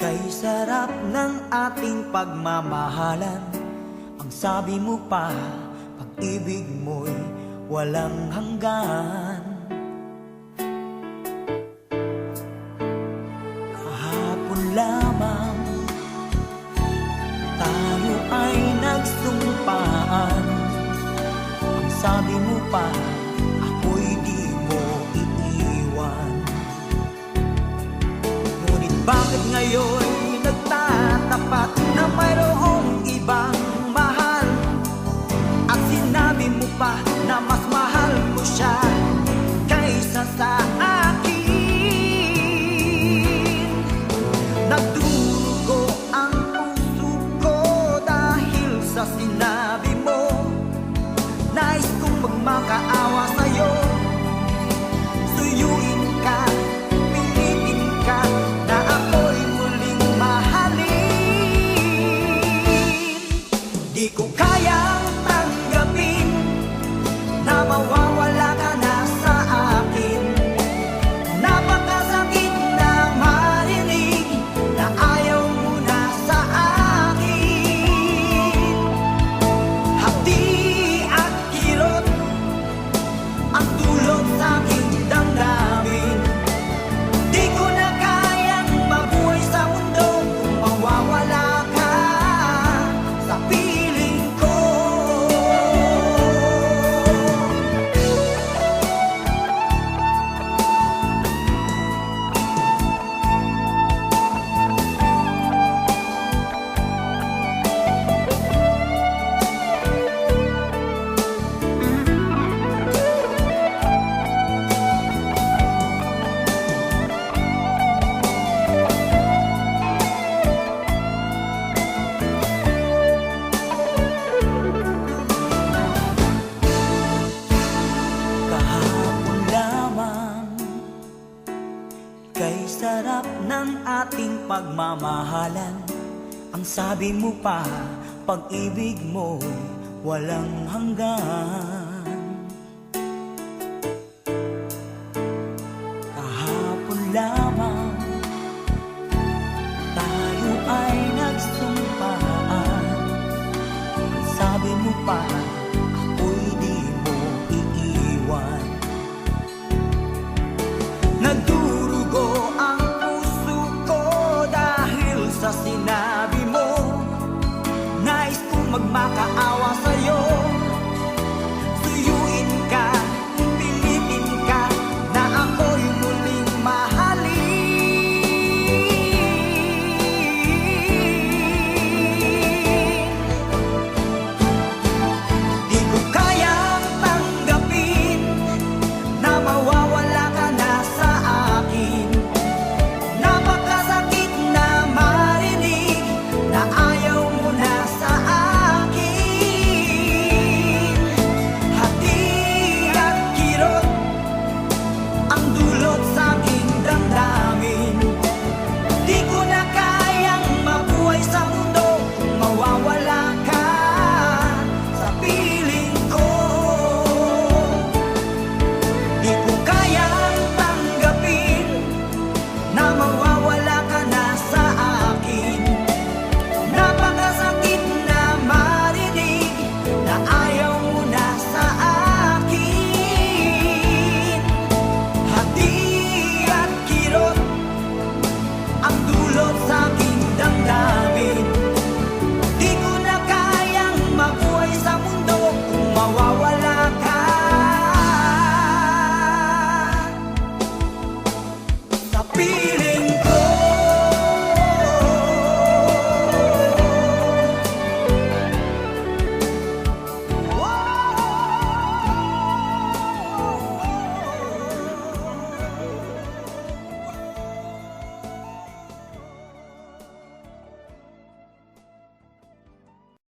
Kay sarap ng ating pagmamahalan. Ang sabi mo pa, pag-ibig mo'y walang hanggan. Kahapon lamang tayo ay nagsumpaan. Ang sabi mo pa, ako'y di mo iiwan. Ngunit bakit ngayon nagtatapat na mayroong ibang mahal? At sinabi mo pa na mas mahal mo siya kaysa sa akin. Nagdurugo ang puso ko dahil sa sinabi mo. Nais kong magmakaawa sa'yo, suyuin ka, pilitin ka na ako'y muling mahalin. Di ko kayang tanggapin na mawawala ka na sa akin. Napakasakit na marinig na ayaw mo na sa akin. Hapdi at kirot ang tulog sa aking damdamin. Di ko na kayang mabuhay sa mundo kung mawawala ka sa piling ko. Kahapon lamang, kay sarap ng ating pagmamahalan. Ang sabi mo pa, pag-ibig mo walang hanggan. Kahapon lamang tayo ay nagsumpaan. Ang sabi mo pa, ako'y di mo iiwan. Nagdurugo ang puso ko dahil sa sinabi mo. Nais kong magmakaawa